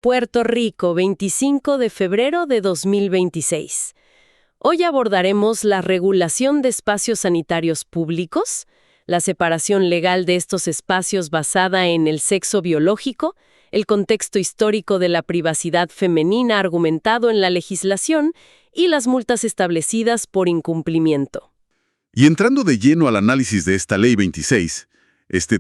Puerto Rico, 25 de febrero de 2026. Hoy abordaremos la regulación de espacios sanitarios públicos, la separación legal de estos espacios basada en el sexo biológico, el contexto histórico de la privacidad femenina argumentado en la legislación y las multas establecidas por incumplimiento. Y entrando de lleno al análisis de esta Ley 26,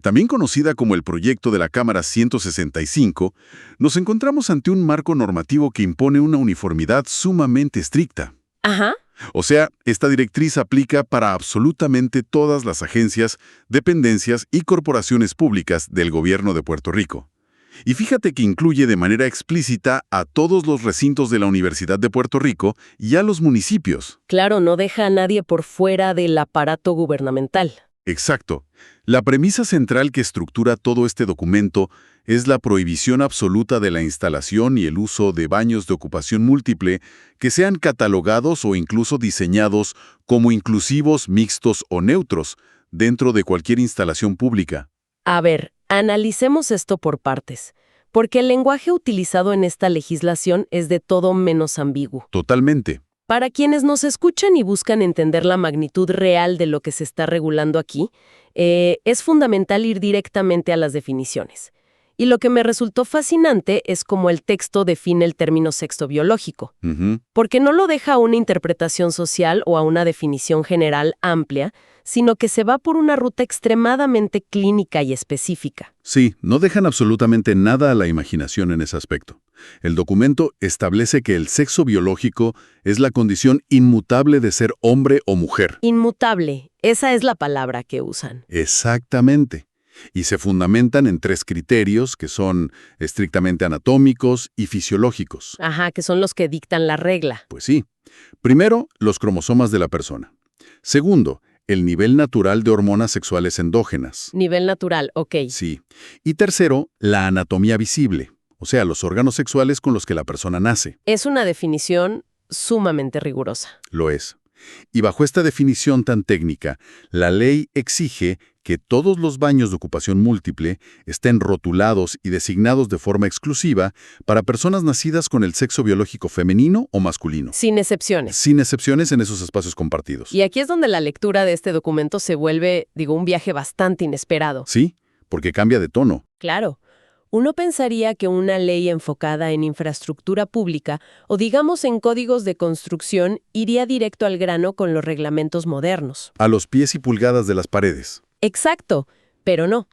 también conocida como el proyecto de la Cámara 165, nos encontramos ante un marco normativo que impone una uniformidad sumamente estricta. Ajá. O sea, esta directriz aplica para absolutamente todas las agencias, dependencias y corporaciones públicas del gobierno de Puerto Rico. Y fíjate que incluye de manera explícita a todos los recintos de la Universidad de Puerto Rico y a los municipios. Claro, no deja a nadie por fuera del aparato gubernamental. Exacto. La premisa central que estructura todo este documento es la prohibición absoluta de la instalación y el uso de baños de ocupación múltiple que sean catalogados o incluso diseñados como inclusivos, mixtos o neutros dentro de cualquier instalación pública. A ver, analicemos esto por partes, porque el lenguaje utilizado en esta legislación es de todo menos ambiguo. Totalmente. Para quienes nos escuchan y buscan entender la magnitud real de lo que se está regulando aquí, es fundamental ir directamente a las definiciones. Y lo que me resultó fascinante es cómo el texto define el término sexo biológico, porque no lo deja a una interpretación social o a una definición general amplia, sino que se va por una ruta extremadamente clínica y específica. Sí, no dejan absolutamente nada a la imaginación en ese aspecto. El documento establece que el sexo biológico es la condición inmutable de ser hombre o mujer. Inmutable, esa es la palabra que usan. Exactamente. Y se fundamentan en 3 criterios que son estrictamente anatómicos y fisiológicos. Ajá, que son los que dictan la regla. Pues sí. Primero, los cromosomas de la persona. Segundo, el nivel natural de hormonas sexuales endógenas. Nivel natural, ok. Sí. Y tercero, la anatomía visible, o sea, los órganos sexuales con los que la persona nace. Es una definición sumamente rigurosa. Lo es. Y bajo esta definición tan técnica, la ley exige que todos los baños de ocupación múltiple estén rotulados y designados de forma exclusiva para personas nacidas con el sexo biológico femenino o masculino. Sin excepciones. Sin excepciones en esos espacios compartidos. Y aquí es donde la lectura de este documento se vuelve, un viaje bastante inesperado. Sí, porque cambia de tono. Claro. Uno pensaría que una ley enfocada en infraestructura pública o digamos en códigos de construcción iría directo al grano con los reglamentos modernos. A los pies y pulgadas de las paredes. Exacto, pero no.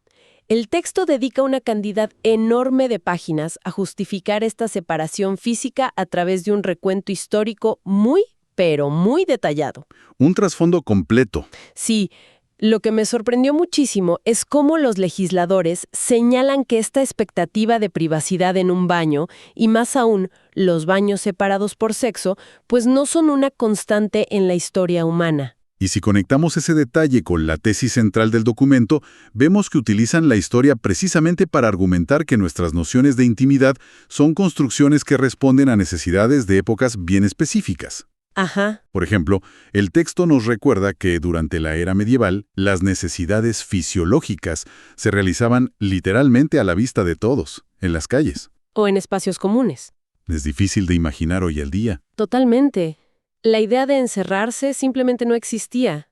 El texto dedica una cantidad enorme de páginas a justificar esta separación física a través de un recuento histórico muy, pero muy detallado. Un trasfondo completo. Sí. Lo que me sorprendió muchísimo es cómo los legisladores señalan que esta expectativa de privacidad en un baño, y más aún, los baños separados por sexo, pues no son una constante en la historia humana. Y si conectamos ese detalle con la tesis central del documento, vemos que utilizan la historia precisamente para argumentar que nuestras nociones de intimidad son construcciones que responden a necesidades de épocas bien específicas. Ajá. Por ejemplo, el texto nos recuerda que durante la era medieval, las necesidades fisiológicas se realizaban literalmente a la vista de todos, en las calles. O en espacios comunes. Es difícil de imaginar hoy al día. Totalmente. La idea de encerrarse simplemente no existía.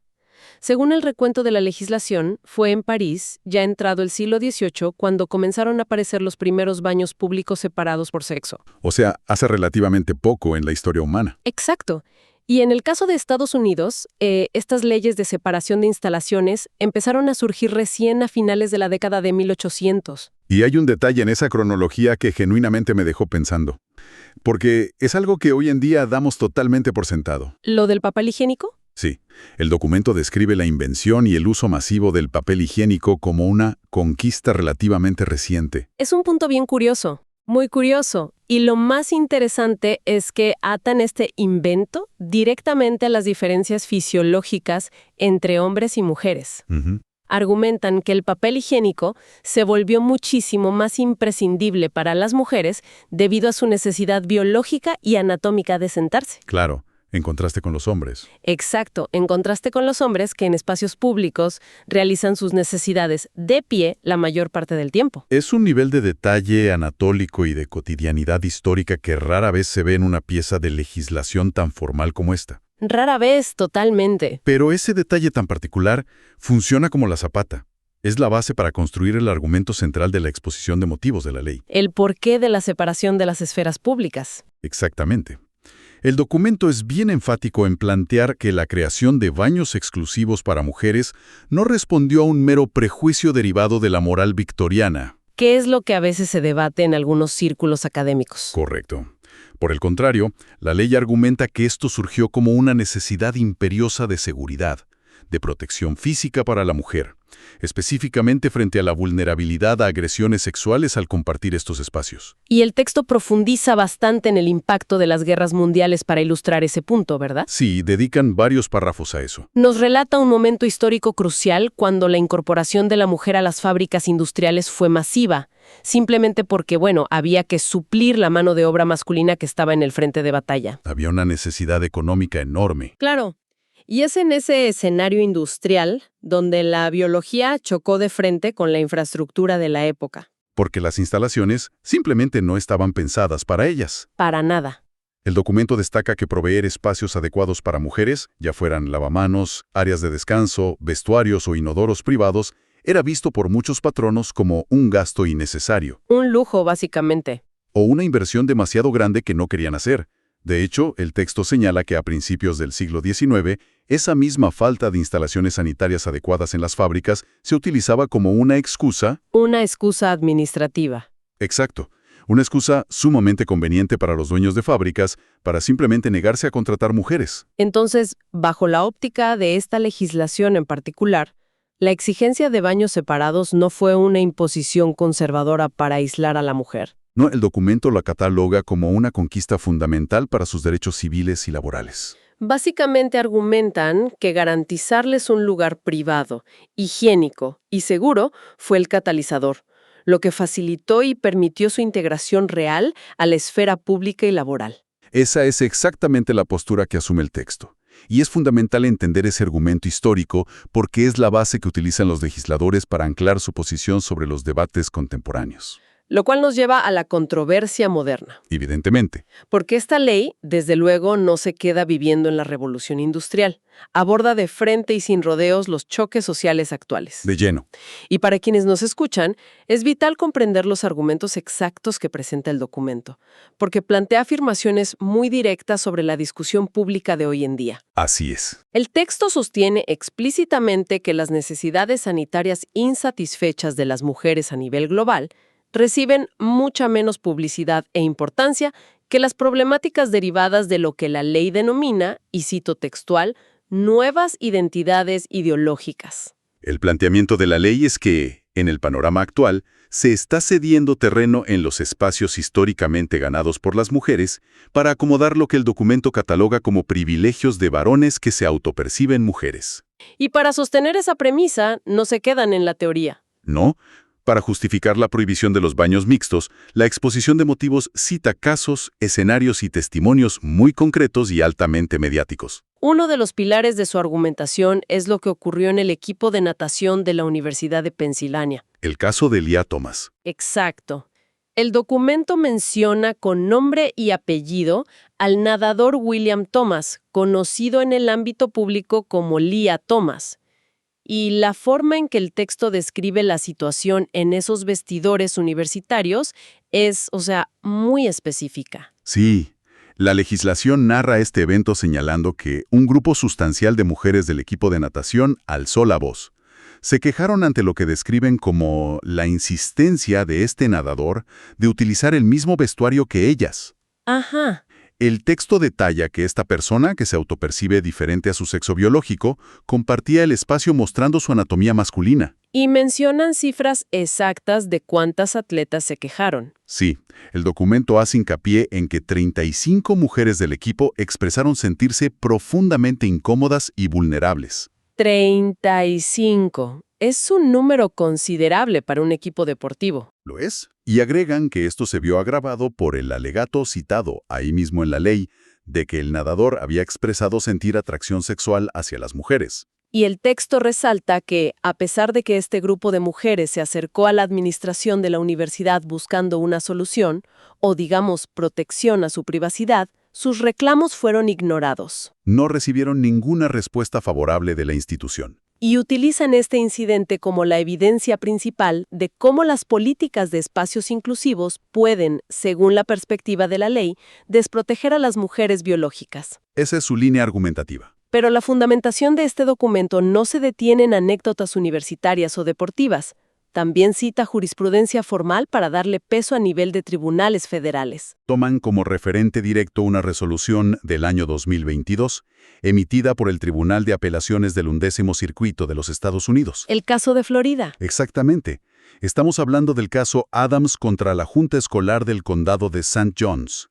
Según el recuento de la legislación, fue en París, ya entrado el siglo XVIII, cuando comenzaron a aparecer los primeros baños públicos separados por sexo. O sea, hace relativamente poco en la historia humana. Exacto. Y en el caso de Estados Unidos, estas leyes de separación de instalaciones empezaron a surgir recién a finales de la década de 1800. Y hay un detalle en esa cronología que genuinamente me dejó pensando. Porque es algo que hoy en día damos totalmente por sentado. ¿Lo del papel higiénico? Sí, el documento describe la invención y el uso masivo del papel higiénico como una conquista relativamente reciente. Es un punto bien curioso, muy curioso. Y lo más interesante es que atan este invento directamente a las diferencias fisiológicas entre hombres y mujeres. Argumentan que el papel higiénico se volvió muchísimo más imprescindible para las mujeres debido a su necesidad biológica y anatómica de sentarse. Claro. En contraste con los hombres. Exacto, en contraste con los hombres que en espacios públicos realizan sus necesidades de pie la mayor parte del tiempo. Es un nivel de detalle anatólico y de cotidianidad histórica que rara vez se ve en una pieza de legislación tan formal como esta. Rara vez, totalmente. Pero ese detalle tan particular funciona como la zapata. Es la base para construir el argumento central de la exposición de motivos de la ley. El porqué de la separación de las esferas públicas. Exactamente. El documento es bien enfático en plantear que la creación de baños exclusivos para mujeres no respondió a un mero prejuicio derivado de la moral victoriana. ¿Qué es lo que a veces se debate en algunos círculos académicos? Correcto. Por el contrario, la ley argumenta que esto surgió como una necesidad imperiosa de seguridad, de protección física para la mujer, específicamente frente a la vulnerabilidad a agresiones sexuales al compartir estos espacios. Y el texto profundiza bastante en el impacto de las guerras mundiales para ilustrar ese punto, ¿verdad? Sí, dedican varios párrafos a eso. Nos relata un momento histórico crucial cuando la incorporación de la mujer a las fábricas industriales fue masiva, simplemente porque, había que suplir la mano de obra masculina que estaba en el frente de batalla. Había una necesidad económica enorme. Claro. Y es en ese escenario industrial donde la biología chocó de frente con la infraestructura de la época. Porque las instalaciones simplemente no estaban pensadas para ellas. Para nada. El documento destaca que proveer espacios adecuados para mujeres, ya fueran lavamanos, áreas de descanso, vestuarios o inodoros privados, era visto por muchos patronos como un gasto innecesario. Un lujo, básicamente. O una inversión demasiado grande que no querían hacer. De hecho, el texto señala que a principios del siglo XIX, esa misma falta de instalaciones sanitarias adecuadas en las fábricas se utilizaba como una excusa. Una excusa administrativa. Exacto. Una excusa sumamente conveniente para los dueños de fábricas para simplemente negarse a contratar mujeres. Entonces, bajo la óptica de esta legislación en particular, la exigencia de baños separados no fue una imposición conservadora para aislar a la mujer. No, el documento la cataloga como una conquista fundamental para sus derechos civiles y laborales. Básicamente argumentan que garantizarles un lugar privado, higiénico y seguro fue el catalizador, lo que facilitó y permitió su integración real a la esfera pública y laboral. Esa es exactamente la postura que asume el texto. Y es fundamental entender ese argumento histórico porque es la base que utilizan los legisladores para anclar su posición sobre los debates contemporáneos. Lo cual nos lleva a la controversia moderna. Evidentemente. Porque esta ley, desde luego, no se queda viviendo en la revolución industrial. Aborda de frente y sin rodeos los choques sociales actuales. De lleno. Y para quienes nos escuchan, es vital comprender los argumentos exactos que presenta el documento, porque plantea afirmaciones muy directas sobre la discusión pública de hoy en día. Así es. El texto sostiene explícitamente que las necesidades sanitarias insatisfechas de las mujeres a nivel global reciben mucha menos publicidad e importancia que las problemáticas derivadas de lo que la ley denomina, y cito textual, nuevas identidades ideológicas. El planteamiento de la ley es que, en el panorama actual, se está cediendo terreno en los espacios históricamente ganados por las mujeres para acomodar lo que el documento cataloga como privilegios de varones que se autoperciben mujeres. Y para sostener esa premisa, no se quedan en la teoría. No. Para justificar la prohibición de los baños mixtos, la exposición de motivos cita casos, escenarios y testimonios muy concretos y altamente mediáticos. Uno de los pilares de su argumentación es lo que ocurrió en el equipo de natación de la Universidad de Pensilvania. El caso de Lia Thomas. Exacto. El documento menciona con nombre y apellido al nadador William Thomas, conocido en el ámbito público como Lia Thomas. Y la forma en que el texto describe la situación en esos vestidores universitarios es, muy específica. Sí, la legislación narra este evento señalando que un grupo sustancial de mujeres del equipo de natación alzó la voz. Se quejaron ante lo que describen como la insistencia de este nadador de utilizar el mismo vestuario que ellas. Ajá. El texto detalla que esta persona, que se autopercibe diferente a su sexo biológico, compartía el espacio mostrando su anatomía masculina. Y mencionan cifras exactas de cuántas atletas se quejaron. Sí, el documento hace hincapié en que 35 mujeres del equipo expresaron sentirse profundamente incómodas y vulnerables. 35. Es un número considerable para un equipo deportivo. ¿Lo es? Y agregan que esto se vio agravado por el alegato citado ahí mismo en la ley de que el nadador había expresado sentir atracción sexual hacia las mujeres. Y el texto resalta que, a pesar de que este grupo de mujeres se acercó a la administración de la universidad buscando una solución, o digamos protección a su privacidad, sus reclamos fueron ignorados. No recibieron ninguna respuesta favorable de la institución. Y utilizan este incidente como la evidencia principal de cómo las políticas de espacios inclusivos pueden, según la perspectiva de la ley, desproteger a las mujeres biológicas. Esa es su línea argumentativa. Pero la fundamentación de este documento no se detiene en anécdotas universitarias o deportivas. También cita jurisprudencia formal para darle peso a nivel de tribunales federales. Toman como referente directo una resolución del año 2022, emitida por el Tribunal de Apelaciones del 11º Circuito de los Estados Unidos. El caso de Florida. Exactamente. Estamos hablando del caso Adams contra la Junta Escolar del Condado de St. John's.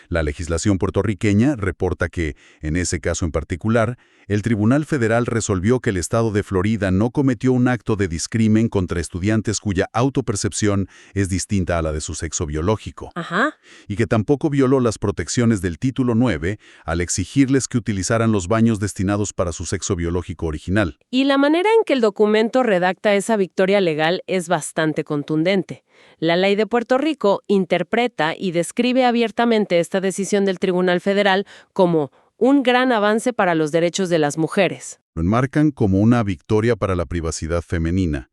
La legislación puertorriqueña reporta que, en ese caso en particular, el Tribunal Federal resolvió que el Estado de Florida no cometió un acto de discrimen contra estudiantes cuya autopercepción es distinta a la de su sexo biológico. Ajá. Y que tampoco violó las protecciones del Título 9 al exigirles que utilizaran los baños destinados para su sexo biológico original. Y la manera en que el documento redacta esa victoria legal es bastante contundente. La ley de Puerto Rico interpreta y describe abiertamente esta decisión del Tribunal Federal como un gran avance para los derechos de las mujeres. Lo enmarcan como una victoria para la privacidad femenina.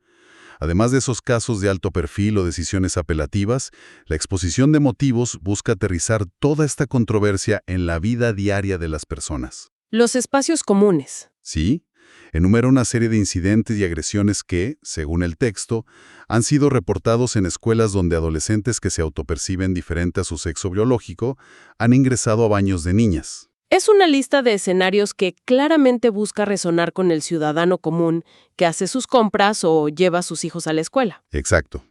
Además de esos casos de alto perfil o decisiones apelativas, la exposición de motivos busca aterrizar toda esta controversia en la vida diaria de las personas. Los espacios comunes. Sí, enumera una serie de incidentes y agresiones que, según el texto, han sido reportados en escuelas donde adolescentes que se autoperciben diferente a su sexo biológico han ingresado a baños de niñas. Es una lista de escenarios que claramente busca resonar con el ciudadano común que hace sus compras o lleva a sus hijos a la escuela. Exacto.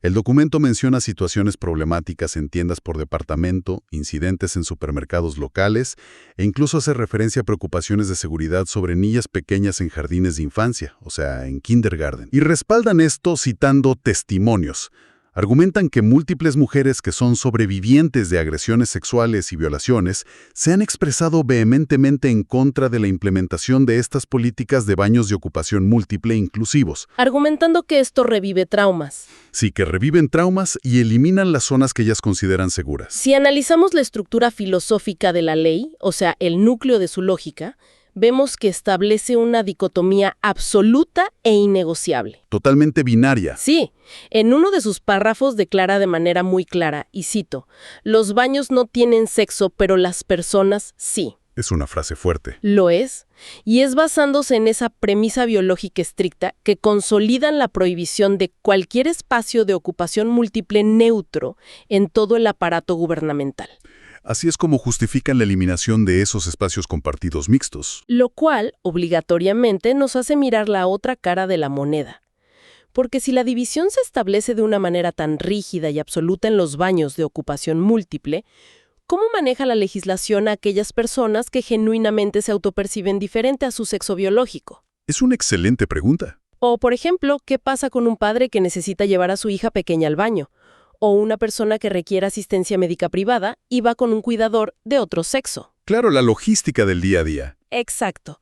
El documento menciona situaciones problemáticas en tiendas por departamento, incidentes en supermercados locales e incluso hace referencia a preocupaciones de seguridad sobre niñas pequeñas en jardines de infancia, o sea, en kindergarten. Y respaldan esto citando testimonios. Argumentan que múltiples mujeres que son sobrevivientes de agresiones sexuales y violaciones se han expresado vehementemente en contra de la implementación de estas políticas de baños de ocupación múltiple inclusivos. Argumentando que esto revive traumas. Sí, que reviven traumas y eliminan las zonas que ellas consideran seguras. Si analizamos la estructura filosófica de la ley, o sea, el núcleo de su lógica, vemos que establece una dicotomía absoluta e innegociable. Totalmente binaria. Sí, en uno de sus párrafos declara de manera muy clara, y cito, «Los baños no tienen sexo, pero las personas sí». Es una frase fuerte. Lo es, y es basándose en esa premisa biológica estricta que consolidan la prohibición de cualquier espacio de ocupación múltiple neutro en todo el aparato gubernamental. Así es como justifican la eliminación de esos espacios compartidos mixtos. Lo cual, obligatoriamente, nos hace mirar la otra cara de la moneda. Porque si la división se establece de una manera tan rígida y absoluta en los baños de ocupación múltiple, ¿cómo maneja la legislación a aquellas personas que genuinamente se autoperciben diferente a su sexo biológico? Es una excelente pregunta. O, por ejemplo, ¿qué pasa con un padre que necesita llevar a su hija pequeña al baño? O una persona que requiere asistencia médica privada y va con un cuidador de otro sexo. Claro, la logística del día a día. Exacto.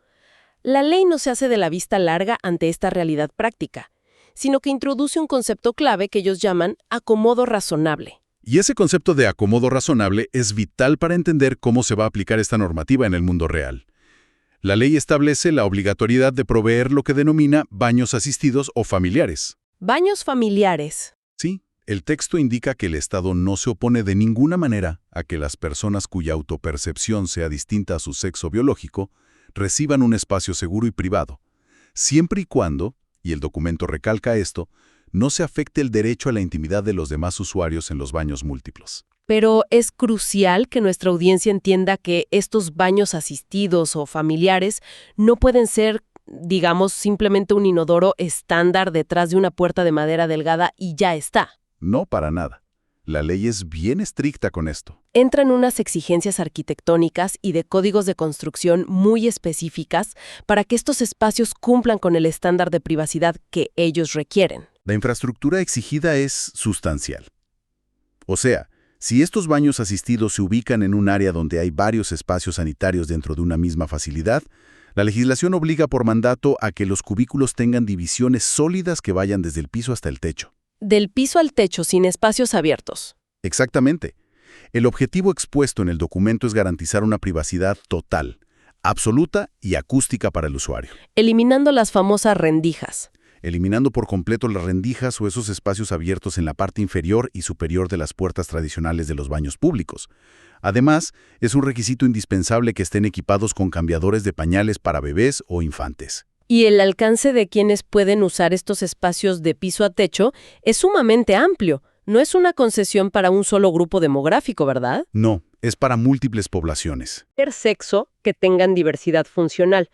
La ley no se hace de la vista larga ante esta realidad práctica, sino que introduce un concepto clave que ellos llaman acomodo razonable. Y ese concepto de acomodo razonable es vital para entender cómo se va a aplicar esta normativa en el mundo real. La ley establece la obligatoriedad de proveer lo que denomina baños asistidos o familiares. Baños familiares. Sí. El texto indica que el Estado no se opone de ninguna manera a que las personas cuya autopercepción sea distinta a su sexo biológico reciban un espacio seguro y privado, siempre y cuando, y el documento recalca esto, no se afecte el derecho a la intimidad de los demás usuarios en los baños múltiples. Pero es crucial que nuestra audiencia entienda que estos baños asistidos o familiares no pueden ser, digamos, simplemente un inodoro estándar detrás de una puerta de madera delgada y ya está. No, para nada. La ley es bien estricta con esto. Entran unas exigencias arquitectónicas y de códigos de construcción muy específicas para que estos espacios cumplan con el estándar de privacidad que ellos requieren. La infraestructura exigida es sustancial. O sea, Si estos baños asistidos se ubican en un área donde hay varios espacios sanitarios dentro de una misma facilidad, la legislación obliga por mandato a que los cubículos tengan divisiones sólidas que vayan desde el piso hasta el techo. Del piso al techo sin espacios abiertos. Exactamente. El objetivo expuesto en el documento es garantizar una privacidad total, absoluta y acústica para el usuario, Eliminando las famosas rendijas. eliminando por completo las rendijas o esos espacios abiertos en la parte inferior y superior de las puertas tradicionales de los baños públicos. Además, es un requisito indispensable que estén equipados con cambiadores de pañales para bebés o infantes. Y el alcance de quienes pueden usar estos espacios de piso a techo es sumamente amplio. No es una concesión para un solo grupo demográfico, ¿verdad? No, es para múltiples poblaciones. Sexo que tengan diversidad funcional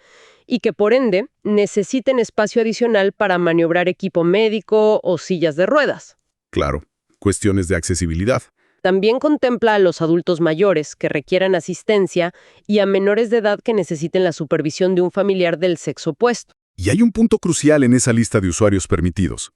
y que por ende necesiten espacio adicional para maniobrar equipo médico o sillas de ruedas. Claro, cuestiones de accesibilidad. También contempla a los adultos mayores que requieran asistencia y a menores de edad que necesiten la supervisión de un familiar del sexo opuesto. Y hay un punto crucial en esa lista de usuarios permitidos.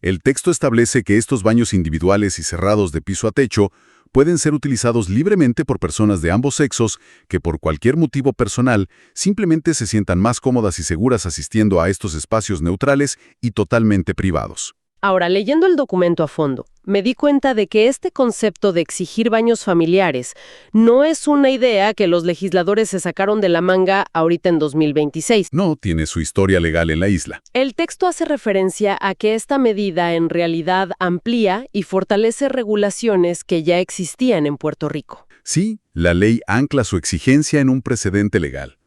El texto establece que estos baños individuales y cerrados de piso a techo pueden ser utilizados libremente por personas de ambos sexos que por cualquier motivo personal simplemente se sientan más cómodas y seguras asistiendo a estos espacios neutrales y totalmente privados. Ahora, leyendo el documento a fondo, me di cuenta de que este concepto de exigir baños familiares no es una idea que los legisladores se sacaron de la manga ahorita en 2026. No tiene su historia legal en la isla. El texto hace referencia a que esta medida en realidad amplía y fortalece regulaciones que ya existían en Puerto Rico. Sí, la ley ancla su exigencia en un precedente legal,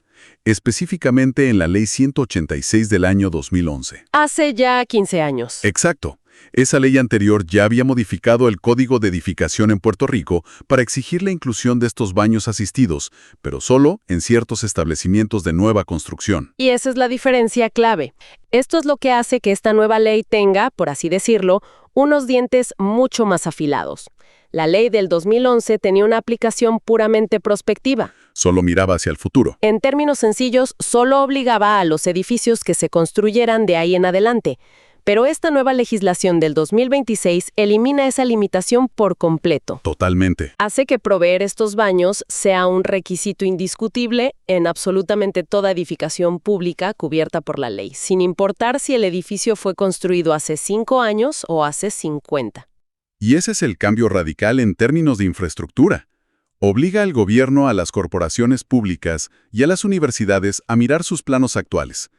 específicamente en la Ley 186 del año 2011. Hace ya 15 años. Exacto. Esa ley anterior ya había modificado el Código de Edificación en Puerto Rico para exigir la inclusión de estos baños asistidos, pero solo en ciertos establecimientos de nueva construcción. Y esa es la diferencia clave. Esto es lo que hace que esta nueva ley tenga, por así decirlo, unos dientes mucho más afilados. La ley del 2011 tenía una aplicación puramente prospectiva. Solo miraba hacia el futuro. En términos sencillos, solo obligaba a los edificios que se construyeran de ahí en adelante. Pero esta nueva legislación del 2026 elimina esa limitación por completo. Totalmente. Hace que proveer estos baños sea un requisito indiscutible en absolutamente toda edificación pública cubierta por la ley, sin importar si el edificio fue construido hace 5 años o hace 50. Y ese es el cambio radical en términos de infraestructura. Obliga al gobierno, a las corporaciones públicas y a las universidades a mirar sus planos actuales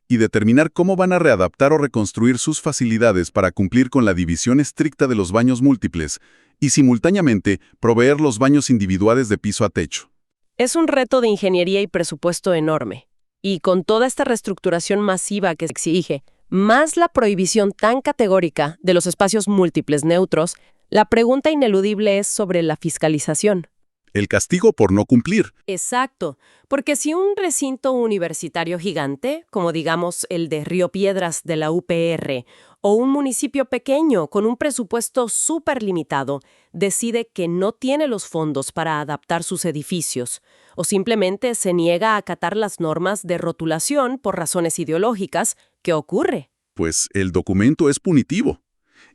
y determinar cómo van a readaptar o reconstruir sus facilidades para cumplir con la división estricta de los baños múltiples y simultáneamente proveer los baños individuales de piso a techo. Es un reto de ingeniería y presupuesto enorme. Y con toda esta reestructuración masiva que se exige, más la prohibición tan categórica de los espacios múltiples neutros, la pregunta ineludible es sobre la fiscalización. El castigo por no cumplir. Exacto, porque si un recinto universitario gigante, como digamos el de Río Piedras de la UPR, o un municipio pequeño con un presupuesto súper limitado, decide que no tiene los fondos para adaptar sus edificios, o simplemente se niega a acatar las normas de rotulación por razones ideológicas, ¿qué ocurre? Pues el documento es punitivo.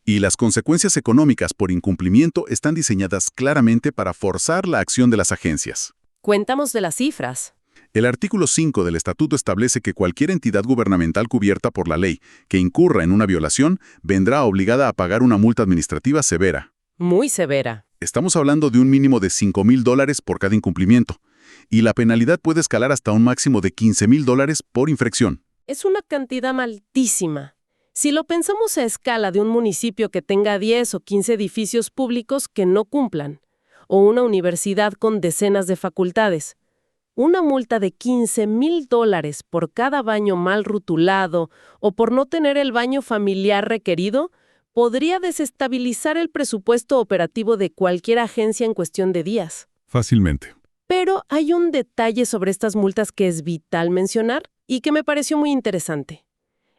Y las consecuencias económicas por incumplimiento están diseñadas claramente para forzar la acción de las agencias. Cuéntanos de las cifras. El artículo 5 del Estatuto establece que cualquier entidad gubernamental cubierta por la ley que incurra en una violación vendrá obligada a pagar una multa administrativa severa. Muy severa. Estamos hablando de un mínimo de $5,000 por cada incumplimiento, y la penalidad puede escalar hasta un máximo de $15,000 por infracción. Es una cantidad altísima. Si lo pensamos a escala de un municipio que tenga 10 o 15 edificios públicos que no cumplan, o una universidad con decenas de facultades, una multa de $15,000 por cada baño mal rotulado o por no tener el baño familiar requerido podría desestabilizar el presupuesto operativo de cualquier agencia en cuestión de días. Fácilmente. Pero hay un detalle sobre estas multas que es vital mencionar y que me pareció muy interesante.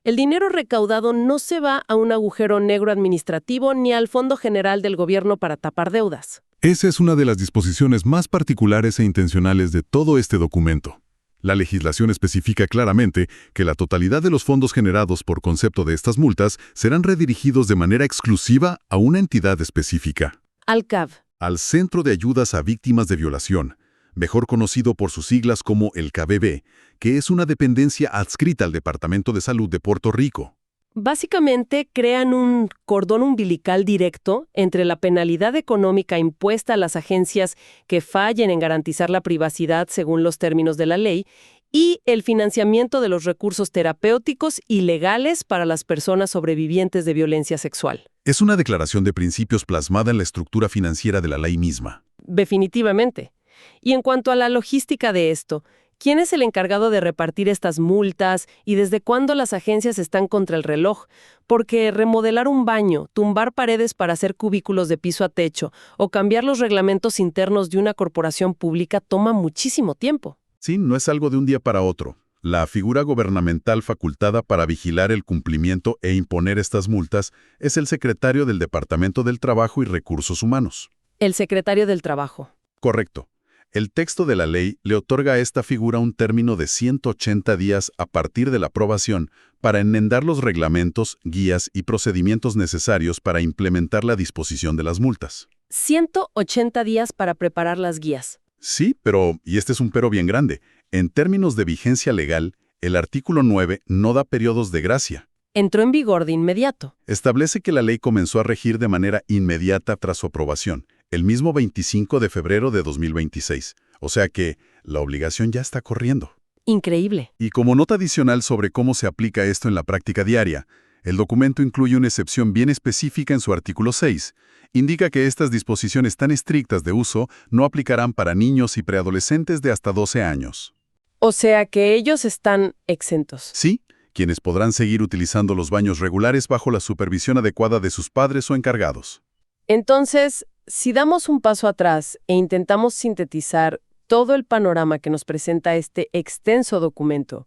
El dinero recaudado no se va a un agujero negro administrativo ni al Fondo General del Gobierno para tapar deudas. Esa es una de las disposiciones más particulares e intencionales de todo este documento. La legislación especifica claramente que la totalidad de los fondos generados por concepto de estas multas serán redirigidos de manera exclusiva a una entidad específica. Al CAV. al Centro de Ayudas a Víctimas de Violación, mejor conocido por sus siglas como el KBV, que es una dependencia adscrita al Departamento de Salud de Puerto Rico. Básicamente crean un cordón umbilical directo entre la penalidad económica impuesta a las agencias que fallen en garantizar la privacidad según los términos de la ley y el financiamiento de los recursos terapéuticos y legales para las personas sobrevivientes de violencia sexual. Es una declaración de principios plasmada en la estructura financiera de la ley misma. Definitivamente. Y en cuanto a la logística de esto, ¿quién es el encargado de repartir estas multas y desde cuándo las agencias están contra el reloj? Porque remodelar un baño, tumbar paredes para hacer cubículos de piso a techo o cambiar los reglamentos internos de una corporación pública toma muchísimo tiempo. Sí, no es algo de un día para otro. La figura gubernamental facultada para vigilar el cumplimiento e imponer estas multas es el secretario del Departamento del Trabajo y Recursos Humanos. El secretario del Trabajo. Correcto. El texto de la ley le otorga a esta figura un término de 180 días a partir de la aprobación para enmendar los reglamentos, guías y procedimientos necesarios para implementar la disposición de las multas. 180 días para preparar las guías. Sí, pero, y este es un pero bien grande, en términos de vigencia legal, el artículo 9 no da periodos de gracia. Entró en vigor de inmediato. Establece que la ley comenzó a regir de manera inmediata tras su aprobación, el mismo 25 de febrero de 2026. O sea que la obligación ya está corriendo. Increíble. Y como nota adicional sobre cómo se aplica esto en la práctica diaria, el documento incluye una excepción bien específica en su artículo 6. Indica que estas disposiciones tan estrictas de uso no aplicarán para niños y preadolescentes de hasta 12 años. O sea que ellos están exentos. Sí, quienes podrán seguir utilizando los baños regulares bajo la supervisión adecuada de sus padres o encargados. Entonces, si damos un paso atrás e intentamos sintetizar todo el panorama que nos presenta este extenso documento,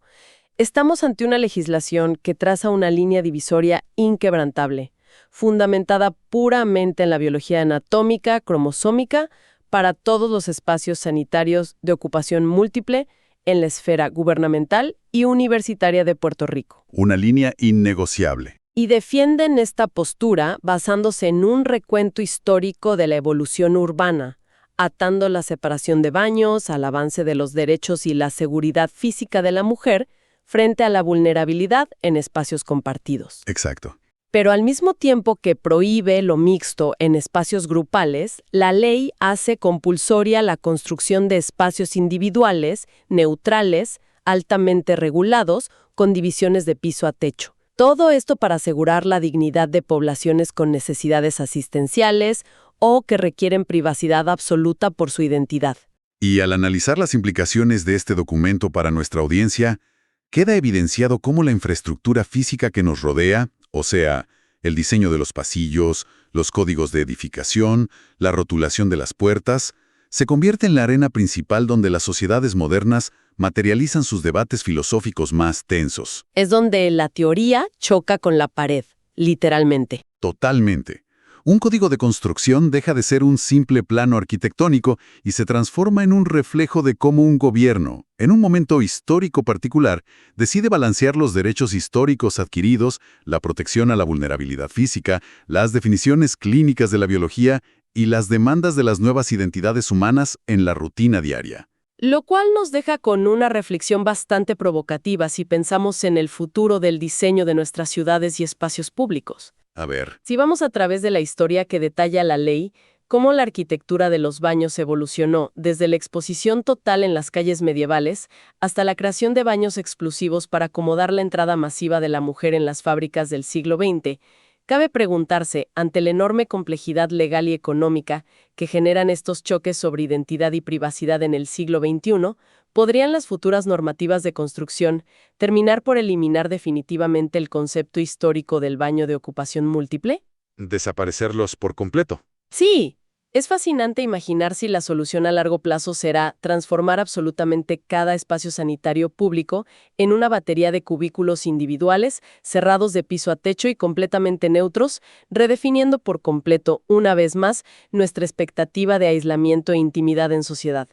estamos ante una legislación que traza una línea divisoria inquebrantable, fundamentada puramente en la biología anatómica, cromosómica, para todos los espacios sanitarios de ocupación múltiple en la esfera gubernamental y universitaria de Puerto Rico. Una línea innegociable. Y defienden esta postura basándose en un recuento histórico de la evolución urbana, atando la separación de baños al avance de los derechos y la seguridad física de la mujer frente a la vulnerabilidad en espacios compartidos. Exacto. Pero al mismo tiempo que prohíbe lo mixto en espacios grupales, la ley hace compulsoria la construcción de espacios individuales, neutrales, altamente regulados, con divisiones de piso a techo. Todo esto para asegurar la dignidad de poblaciones con necesidades asistenciales o que requieren privacidad absoluta por su identidad. Y al analizar las implicaciones de este documento para nuestra audiencia, queda evidenciado cómo la infraestructura física que nos rodea, o sea, el diseño de los pasillos, los códigos de edificación, la rotulación de las puertas, se convierte en la arena principal donde las sociedades modernas materializan sus debates filosóficos más tensos. Es donde la teoría choca con la pared, literalmente. Totalmente. Un código de construcción deja de ser un simple plano arquitectónico y se transforma en un reflejo de cómo un gobierno, en un momento histórico particular, decide balancear los derechos históricos adquiridos, la protección a la vulnerabilidad física, las definiciones clínicas de la biología y las demandas de las nuevas identidades humanas en la rutina diaria. Lo cual nos deja con una reflexión bastante provocativa si pensamos en el futuro del diseño de nuestras ciudades y espacios públicos. A ver. Si vamos a través de la historia que detalla la ley, cómo la arquitectura de los baños evolucionó desde la exposición total en las calles medievales hasta la creación de baños exclusivos para acomodar la entrada masiva de la mujer en las fábricas del siglo XX, cabe preguntarse, ante la enorme complejidad legal y económica que generan estos choques sobre identidad y privacidad en el siglo XXI, ¿podrían las futuras normativas de construcción terminar por eliminar definitivamente el concepto histórico del baño de ocupación múltiple? Desaparecerlos por completo. Sí. Es fascinante imaginar si la solución a largo plazo será transformar absolutamente cada espacio sanitario público en una batería de cubículos individuales, cerrados de piso a techo y completamente neutros, redefiniendo por completo, una vez más, nuestra expectativa de aislamiento e intimidad en sociedad.